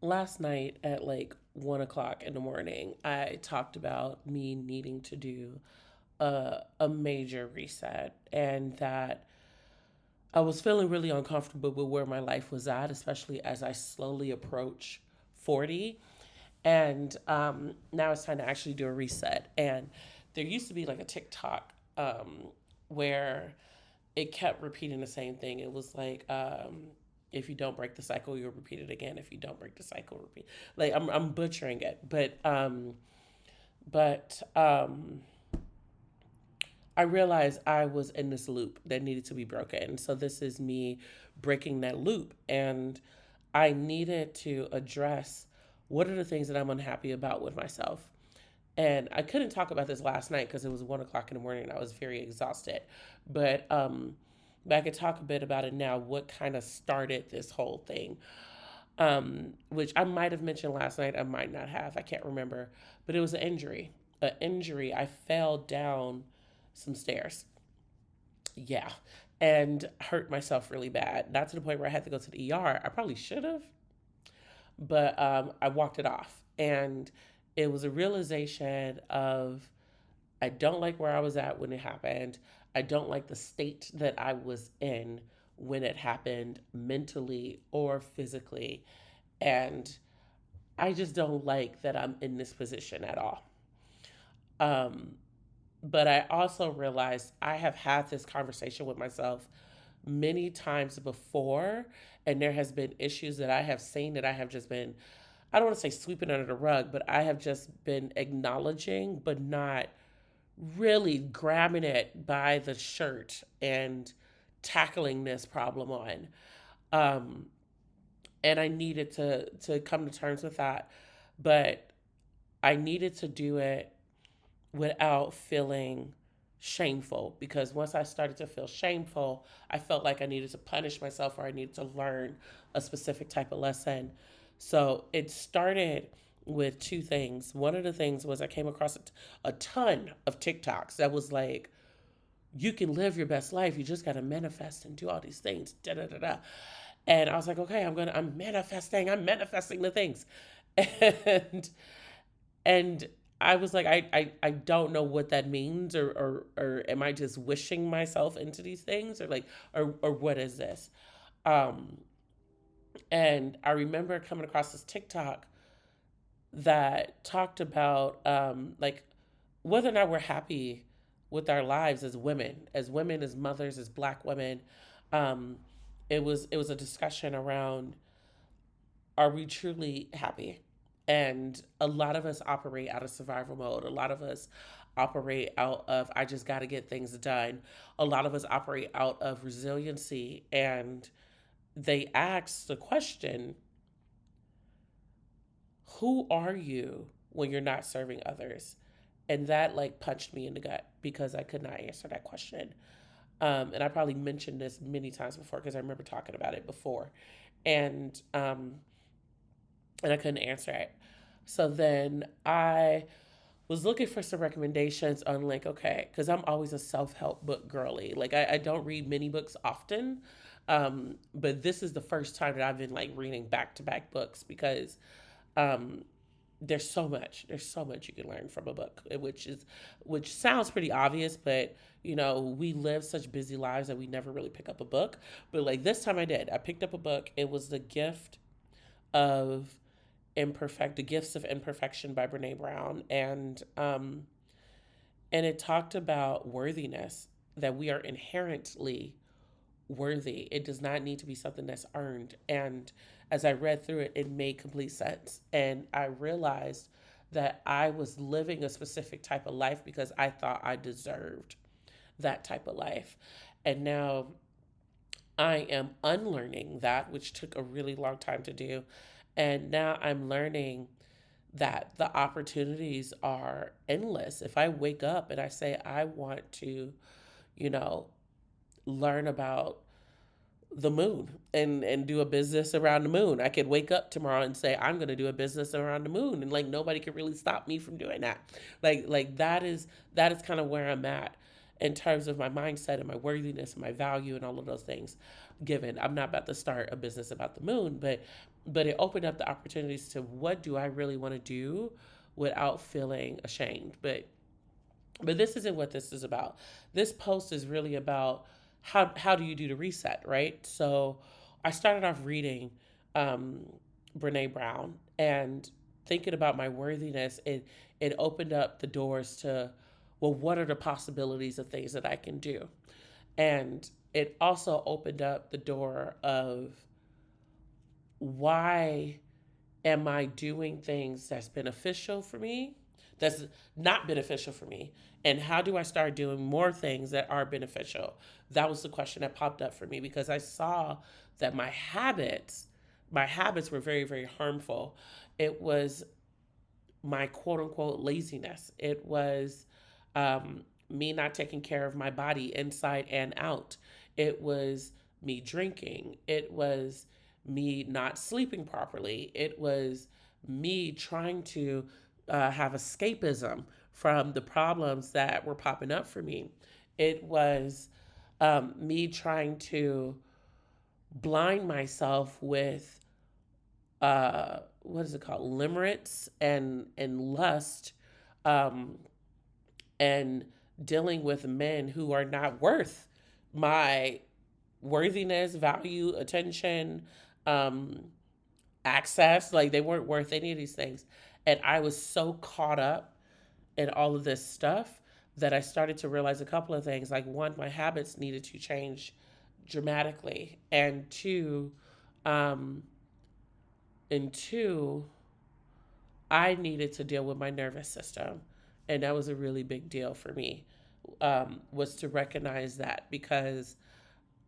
Last night at like 1 o'clock in the morning, I talked about me needing to do a major reset and that I was feeling really uncomfortable with where my life was at, especially as I slowly approach 40. And now it's time to actually do a reset. And there used to be like a TikTok where it kept repeating the same thing. It was like, if you don't break the cycle, you'll repeat it again. If you don't break the cycle, repeat. Like I'm butchering it, but I realized I was in this loop that needed to be broken. So this is me breaking that loop, and I needed to address what are the things that I'm unhappy about with myself. And I couldn't talk about this last night because it was 1 o'clock in the morning and I was very exhausted. But I could talk a bit about it now. What kind of started this whole thing? Which I might have mentioned last night, I might not have. I can't remember. But it was an injury. An injury. I fell down some stairs. Yeah. And hurt myself really bad. Not to the point where I had to go to the ER. I probably should have, but I walked it off. And it was a realization of I don't like where I was at when it happened. I don't like the state that I was in when it happened, mentally or physically. And I just don't like that I'm in this position at all. Um, but I also realized I have had this conversation with myself many times before, and there has been issues that I have seen that I have just been, I don't want to say sweeping under the rug, but I have just been acknowledging, but not really grabbing it by the shirt and tackling this problem on. Um, and I needed to come to terms with that, but I needed to do it without feeling shameful, because once I started to feel shameful, I felt like I needed to punish myself or I needed to learn a specific type of lesson. So it started with two things. One of the things was I came across a ton of TikToks that was like, you can live your best life. You just got to manifest and do all these things. Da, da, da, da. And I was like, okay, I'm manifesting the things. And and I was like, I don't know what that means, or am I just wishing myself into these things, or like, or what is this? Um, and I remember coming across this TikTok that talked about like whether or not we're happy with our lives as women, as mothers, as Black women. Um, it was a discussion around, are we truly happy? And a lot of us operate out of survival mode. A lot of us operate out of, I just got to get things done. A lot of us operate out of resiliency. And they ask the question, who are you when you're not serving others? And that like punched me in the gut because I could not answer that question. And I probably mentioned this many times before because I remember talking about it before. And and I couldn't answer it. So then I was looking for some recommendations on like, okay, because I'm always a self-help book girly. Like I don't read many books often. But this is the first time that I've been like reading back-to-back books because um, there's so much you can learn from a book, which sounds pretty obvious, but we live such busy lives that we never really pick up a book. But like this time I did. I picked up a book. It was of the gifts of imperfection by Brene Brown, and it talked about worthiness, that we are inherently worthy. It does not need to be something that's earned. And as I read through it, it made complete sense. And I realized that I was living a specific type of life because I thought I deserved that type of life. And now I am unlearning that, which took a really long time to do. And now I'm learning that the opportunities are endless. If I wake up and I say, I want to, you know, learn about the moon and do a business around the moon. I could wake up tomorrow and say I'm going to do a business around the moon, and like nobody could really stop me from doing that. Like that is kind of where I'm at in terms of my mindset and my worthiness and my value and all of those things. Given I'm not about to start a business about the moon, but but it opened up the opportunities to what do I really want to do without feeling ashamed. But this isn't what this is about. This post is really about how do you do the reset, right? So I started off reading um, Brene Brown and thinking about my worthiness. It opened up the doors to, well, what are the possibilities of things that I can do? And it also opened up the door of why am I doing things that's beneficial for me, that's not beneficial for me? And how do I start doing more things that are beneficial? That was the question that popped up for me because I saw that my habits were very, very harmful. It was my quote unquote laziness. It was me not taking care of my body inside and out. It was me drinking. It was me not sleeping properly. It was me trying to have escapism from the problems that were popping up for me. It was me trying to blind myself with what is it called, limerence and lust, um, and dealing with men who are not worth my worthiness, value, attention, um, access. Like they weren't worth any of these things. And I was so caught up in all of this stuff that I started to realize a couple of things. Like, one, my habits needed to change dramatically. Um, and two, I needed to deal with my nervous system. And that was a really big deal for me, was to recognize that because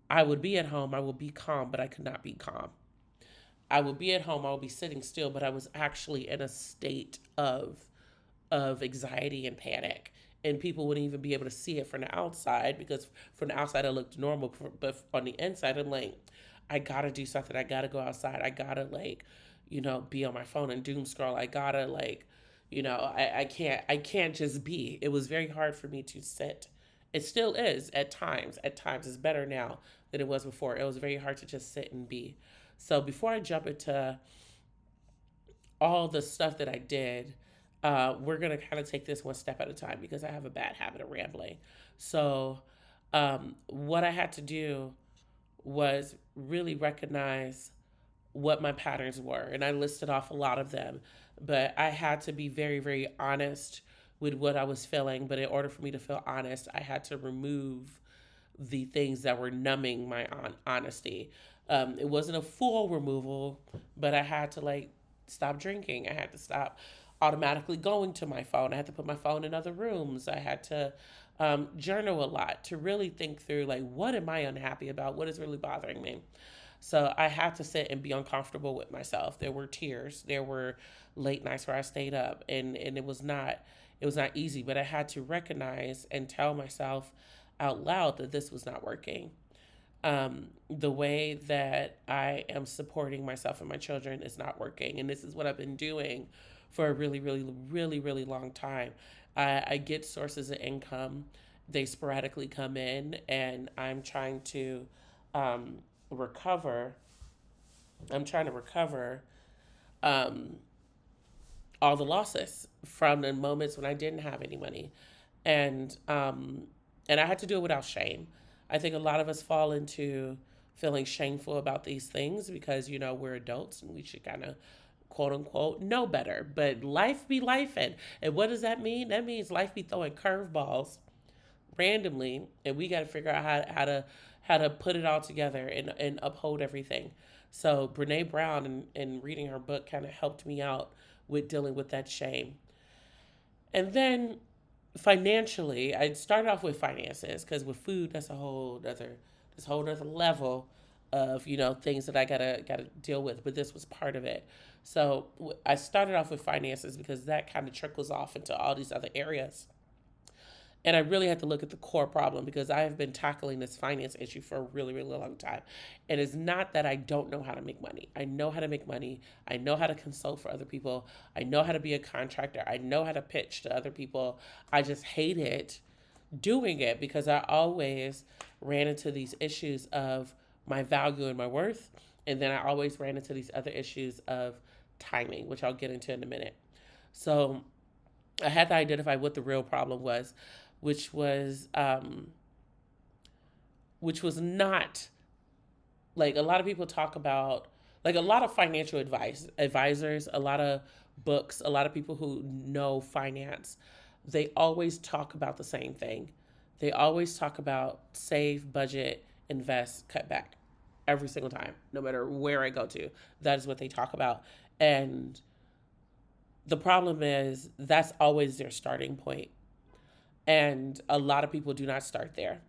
I would be at home, I would be calm, but I could not be calm. I would be at home, I would be sitting still, but I was actually in a state of anxiety and panic. And people wouldn't even be able to see it from the outside because from the outside it looked normal, but on the inside I'm like, I gotta do something. I gotta go outside. I gotta be on my phone and doom scroll. I gotta I can't just be. It was very hard for me to sit. It still is at times. At times it's better now than it was before. It was very hard to just sit and be. So before I jump into all the stuff that I did, we're going to kind of take this one step at a time because I have a bad habit of rambling. So, what I had to do was really recognize what my patterns were. And I listed off a lot of them, but I had to be very, very honest with what I was feeling. But in order for me to feel honest, I had to remove the things that were numbing my honesty. It wasn't a full removal, but I had to stop drinking. I had to stop automatically going to my phone. I had to put my phone in other rooms. I had to journal a lot to really think through what am I unhappy about? What is really bothering me? So I had to sit and be uncomfortable with myself. There were tears. There were late nights where I stayed up, and it was not easy. But I had to recognize and tell myself out loud that this was not working. The way that I am supporting myself and my children is not working. And this is what I've been doing for a really, really, really, really long time. I get sources of income, they sporadically come in, and um, recover. I'm trying to recover um, all the losses from the moments when I didn't have any money. And I had to do it without shame. I think a lot of us fall into feeling shameful about these things because we're adults and we should kind of quote unquote know better. But life be life, and what does that mean? That means life be throwing curveballs randomly, and we got to figure out how to put it all together and uphold everything. So Brene Brown and reading her book kind of helped me out with dealing with that shame. And then financially, I started off with finances because with food, that's a whole other level of things that I gotta deal with. But this was part of it. So I started off with finances because that kind of trickles off into all these other areas. And I really had to look at the core problem because I have been tackling this finance issue for a really, really long time. And it's not that I don't know how to make money. I know how to make money. I know how to consult for other people. I know how to be a contractor. I know how to pitch to other people. I just hated doing it because I always ran into these issues of my value and my worth And then I always ran into these other issues of timing, which I'll get into in a minute. So I had to identify what the real problem was, which was um, which was not like a lot of people talk about, like a lot of financial advisors, a lot of books, a lot of people who know finance, they always talk about the same thing. They always talk about save, budget, invest, cut back every single time, no matter where I go to. That is what they talk about. And the problem is that's always their starting point. And a lot of people do not start there.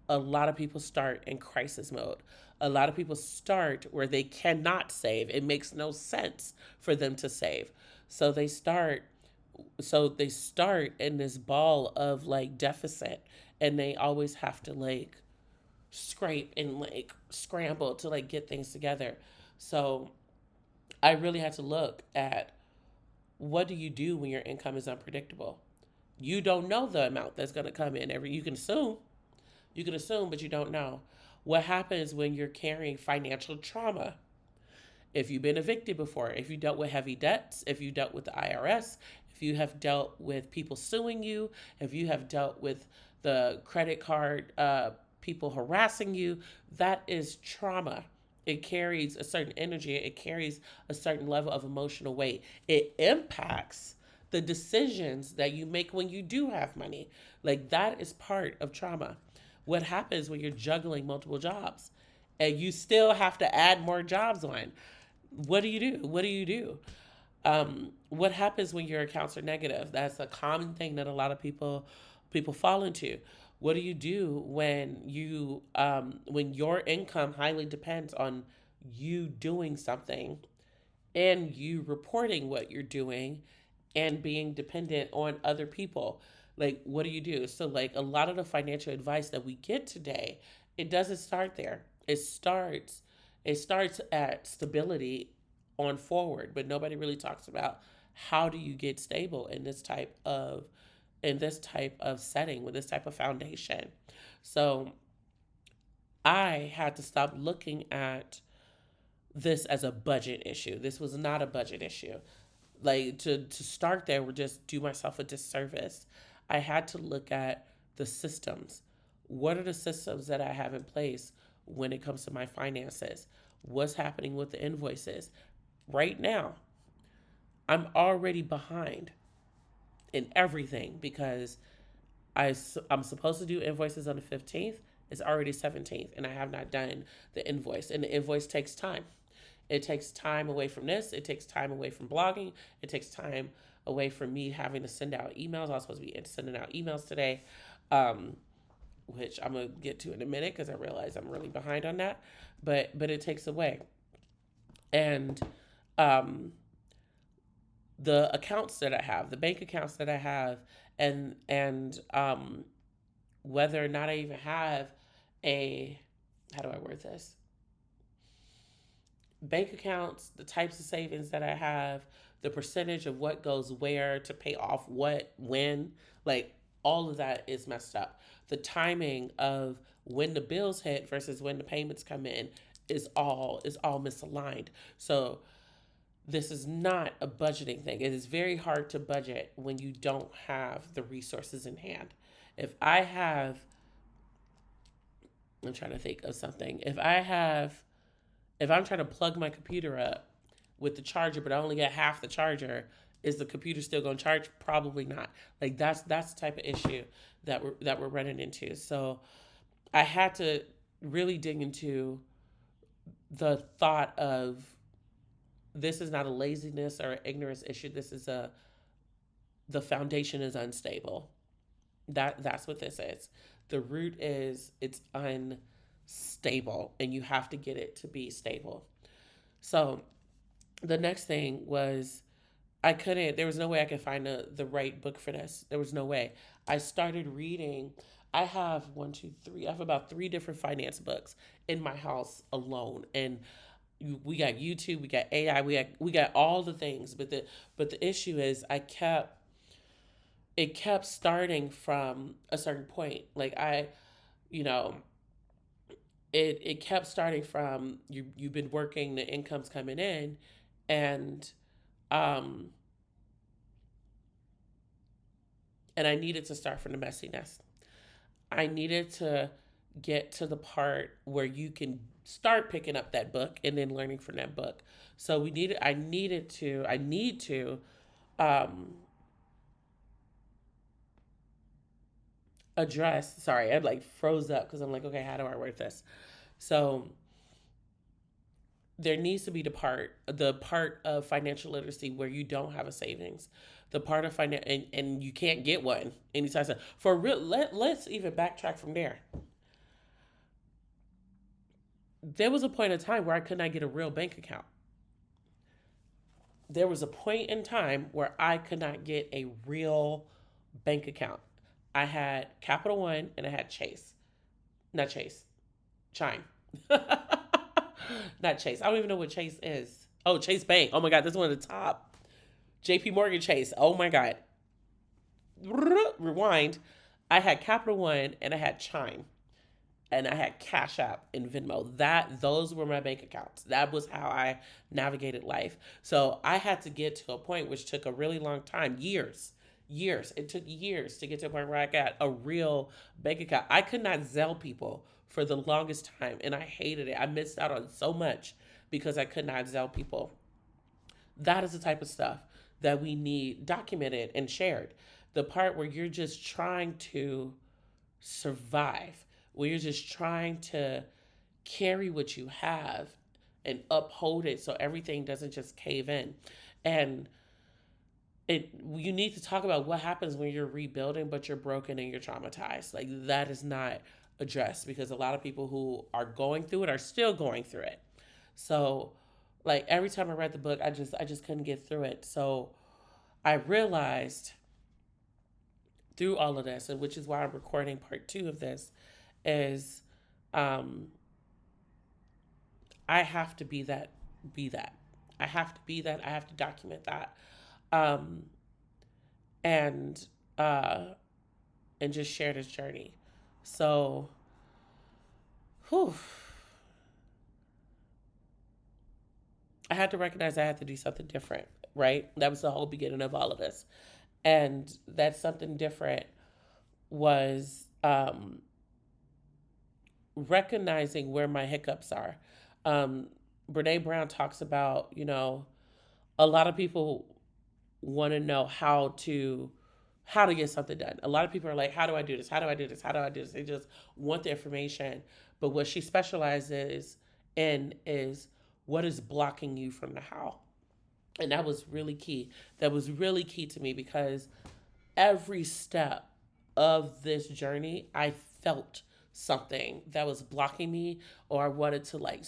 A lot of people start in crisis mode. A lot of people start where they cannot save. It makes no sense for them to save. So they start in this ball of like deficit, and they always have to like scrape and like scramble to like get things together. So I really had to look at, what do you do when your income is unpredictable? You don't know the amount that's going to come in every, you can assume, but you don't know. What happens when you're carrying financial trauma? If you've been evicted before, if you dealt with heavy debts, if you dealt with the IRS, if you have dealt with people suing you, if you have dealt with the credit card people harassing you, that is trauma. It carries a certain energy, it carries a certain level of emotional weight. It impacts the decisions that you make when you do have money. Like that is part of trauma. What happens when you're juggling multiple jobs and you still have to add more jobs on? What do you do? What do you do? What happens when your accounts are negative? That's a common thing that a lot of people fall into. What do you do when your income highly depends on you doing something and you reporting what you're doing and being dependent on other people? Like, what do you do? So, like, a lot of the financial advice that we get today, it doesn't start there. It starts at stability on forward, but nobody really talks about how do you get stable in this type of setting with this type of foundation. So I had to stop looking at this as a budget issue. This was not a budget issue. Like to start there would just do myself a disservice. I had to look at the systems. What are the systems that I have in place when it comes to my finances? What's happening with the invoices? Right now, I'm already behind in everything because I'm supposed to do invoices on the 15th. It's already 17th, and I have not done the invoice. And the invoice takes time. It takes time away from this. It takes time away from blogging. It takes time away from me having to send out emails. I was supposed to be sending out emails today, um, which I'm gonna get to in a minute because I realize I'm really behind on that. But it takes away, and um, the accounts that I have, the bank accounts that I have, and whether or not I even have a, how do I word this? Bank accounts, the types of savings that I have, the percentage of what goes where to pay off what, when, like all of that is messed up. The timing of when the bills hit versus when the payments come in is all misaligned. So this is not a budgeting thing. It is very hard to budget when you don't have the resources in hand. If I have, I'm trying to think of something. If I'm trying to plug my computer up with the charger, but I only get half the charger, is the computer still going to charge? Probably not. Like that's the type of issue that we're running into. So I had to really dig into the thought of, this is not a laziness or ignorance issue. This is the foundation is unstable. That's what this is. The root is, it's unstable, and you have to get it to be stable. So the next thing was, there was no way I could find the right book for this. There was no way. I started reading. I have one, two, three. I have about three different finance books in my house alone, and we got YouTube, we got AI, we got all the things. But the issue is, it kept starting from a certain point. Like you know, it kept starting from you've been working, the income's coming in, and um and I needed to start from the messiness. I needed to get to the part where you can start picking up that book and then learning from that book. So I need to um address, sorry, I like froze up because I'm like, okay, how do I word this? So there needs to be the part of financial literacy where you don't have a savings, the part of and you can't get one anytime soon. For real, let's even backtrack from there. There was a point in time where I could not get a real bank account. There was a point in time where I could not get a real bank account. I had Capital One and I had Chase. Not Chase, Chime. Not Chase. I don't even know what Chase is. Oh, Chase Bank. Oh my God, this is one of the top. JP Morgan Chase. Oh my God. Rewind. I had Capital One and I had Chime and I had Cash App and Venmo. Those were my bank accounts. That was how I navigated life. So I had to get to a point which took a really long time, years. Years. It took years to get to a point where I got a real bank account. I could not Zelle people for the longest time and I hated it. I missed out on so much because I could not Zelle people. That is the type of stuff that we need documented and shared. The part where you're just trying to survive, where you're just trying to carry what you have and uphold it so everything doesn't just cave in. And you need to talk about what happens when you're rebuilding but you're broken and you're traumatized. Like that is not addressed because a lot of people who are going through it are still going through it. So like every time I read the book, I just couldn't get through it. So I realized through all of this, and which is why I'm recording part 2 of this, is um, I have to be that. I have to be that. I have to document that, um, and uh, and just share this journey. So, whew, I had to recognize I had to do something different. Right, that was the whole beginning of all of this, and that something different was recognizing where my hiccups are. Um, Brene Brown talks about, a lot of people want to know how to get something done. A lot of people are like, how do I do this? How do I do this? How do I do this? They just want the information. But what she specializes in is what is blocking you from the how. And that was really key. That was really key to me because every step of this journey, I felt something that was blocking me, or I wanted to like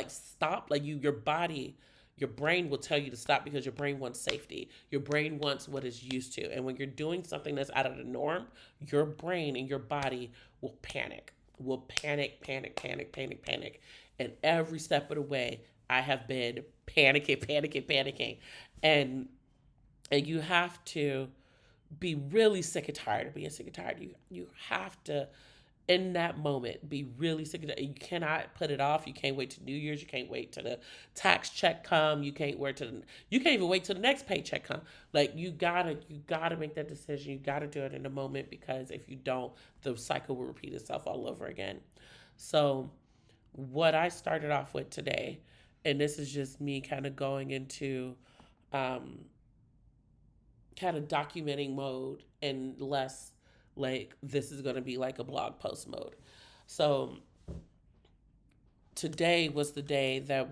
stop. Like your body, your brain will tell you to stop because your brain wants safety. Your brain wants what it's used to, and when you're doing something that's out of the norm, your brain and your body will panic. Will panic, panic, panic, panic, panic, and every step of the way, I have been panicking, panicking, panicking, and you have to be really sick and tired of being sick and tired. You have to, in that moment, be really sick and tired. You cannot put it off. You can't wait to New Year's. You can't wait till the tax check come. You can't even wait till the next paycheck come. Like you gotta make that decision. You gotta do it in the moment because if you don't, the cycle will repeat itself all over again. So what I started off with today, and this is just me kind of going into um, kind of documenting mode and less like this is going to be like a blog post mode. So today was the day that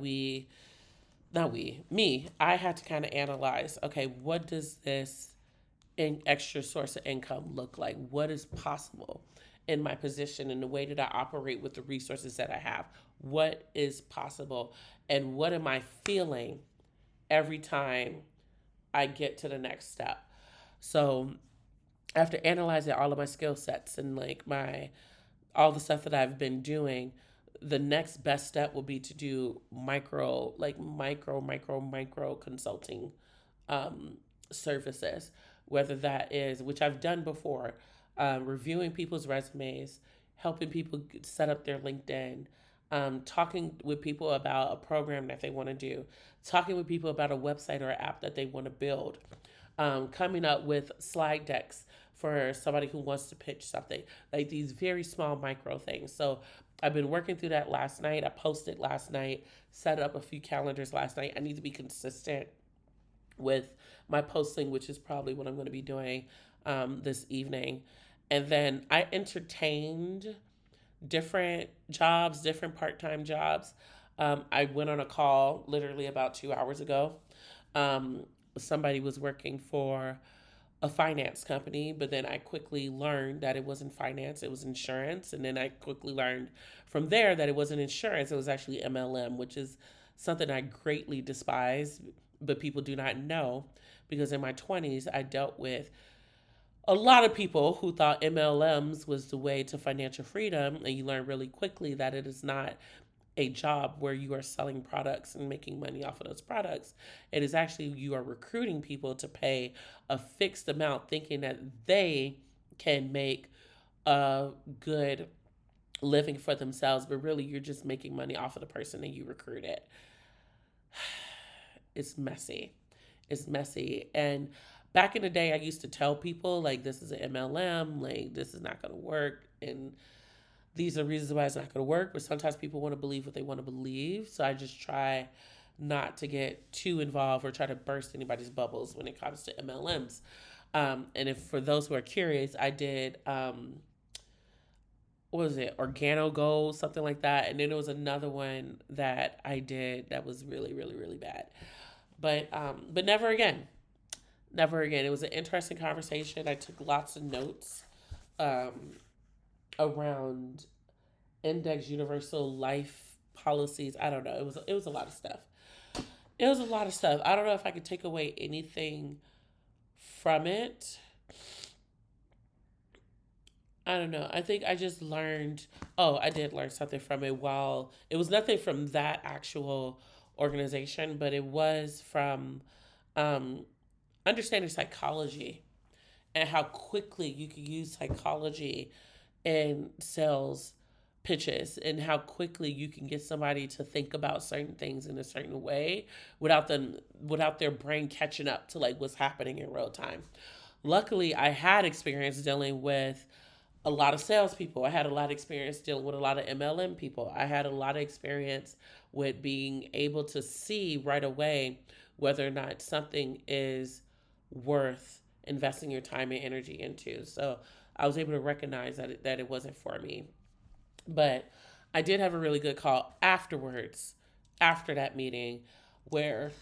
I had to kind of analyze, okay, what does this extra source of income look like? What is possible in my position and the way that I operate with the resources that I have? What is possible? And what am I feeling every time I get to the next step? So after analyzing all of my skill sets and like my all the stuff that I've been doing, the next best step will be to do micro consulting services, whether that is, which I've done before, reviewing people's resumes, helping people set up their LinkedIn, talking with people about a program that they want to do, talking with people about a website or app that they want to build, coming up with slide decks for somebody who wants to pitch something, like these very small micro things. So I've been working through that last night. I posted last night, set up a few calendars last night. I need to be consistent with my posting, which is probably what I'm going to be doing this evening. And then I entertained different jobs, different part time jobs. I went on a call literally about 2 hours ago. Um, Somebody was working for a finance company, but then I quickly learned that it wasn't finance, it was insurance. And then I quickly learned from there that it wasn't insurance, it was actually MLM, which is something I greatly despise, but people do not know because in my 20s, I dealt with a lot of people who thought MLMs was the way to financial freedom. And you learn really quickly that it is not a job where you are selling products and making money off of those products. It is actually you are recruiting people to pay a fixed amount, thinking that they can make a good living for themselves, but really you're just making money off of the person that you recruited. It's messy. It's messy. And back in the day, I used to tell people, like, this is an MLM, like, this is not going to work. And these are reasons why it's not going to work. But sometimes people want to believe what they want to believe. So I just try not to get too involved or try to burst anybody's bubbles when it comes to MLMs. And if for those who are curious, I did, what was it, Organo Gold, something like that. And then there was another one that I did that was really, really, really bad. But never again. Never again. It was an interesting conversation. I took lots of notes around index universal life policies. I don't know. It was a lot of stuff. It was a lot of stuff. I don't know if I could take away anything from it. I don't know. I think I just learned. Oh, I did learn something from it. While it was nothing from that actual organization, but it was from um, understanding psychology and how quickly you can use psychology in sales pitches and how quickly you can get somebody to think about certain things in a certain way without their brain catching up to like what's happening in real time. Luckily, I had experience dealing with a lot of salespeople. I had a lot of experience dealing with a lot of MLM people. I had a lot of experience with being able to see right away whether or not something is worth investing your time and energy into. So I was able to recognize that it wasn't for me. But I did have a really good call afterwards, after that meeting, where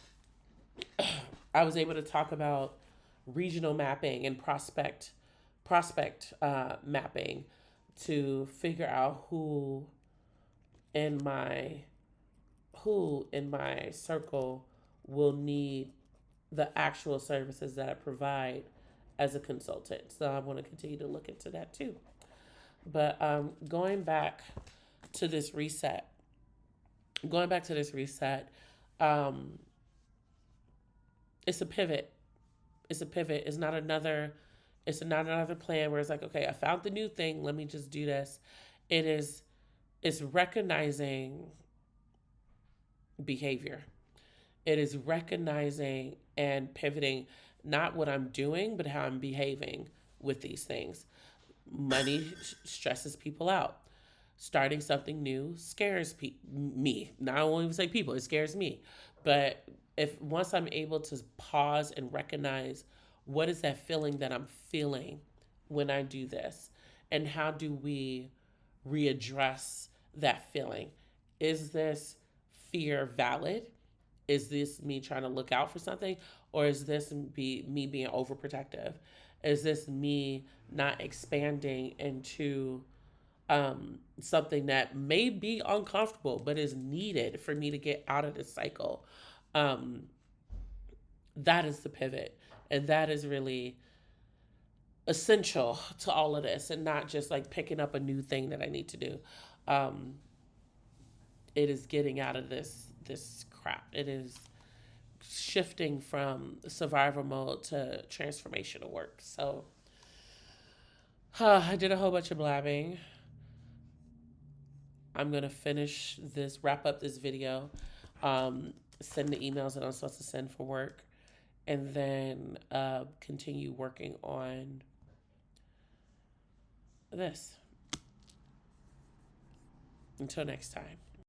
I was able to talk about regional mapping and prospect mapping to figure out in my who in my circle will need the actual services that I provide as a consultant. So I want to continue to look into that too. But to this reset, going back to this reset, um, it's a pivot. It's a pivot. It's not another plan where it's like, okay, I found the new thing. Let me just do this. It is, it's recognizing behavior. It is recognizing and pivoting, not what I'm doing, but how I'm behaving with these things. Money stresses people out. Starting something new scares me. Not only say people, it scares me. But if once I'm able to pause and recognize what is that feeling that I'm feeling when I do this, and how do we readdress that feeling? Is this fear valid? Is this me trying to look out for something? Or is this me being overprotective? Is this me not expanding into something that may be uncomfortable but is needed for me to get out of this cycle? Um, that is the pivot. And that is really essential to all of this, and not just like picking up a new thing that I need to do. Um, it is getting out of this crap. It is shifting from survival mode to transformational work. So I did a whole bunch of blabbing. I'm going to wrap up this video, send the emails that I'm supposed to send for work, and then continue working on this. Until next time.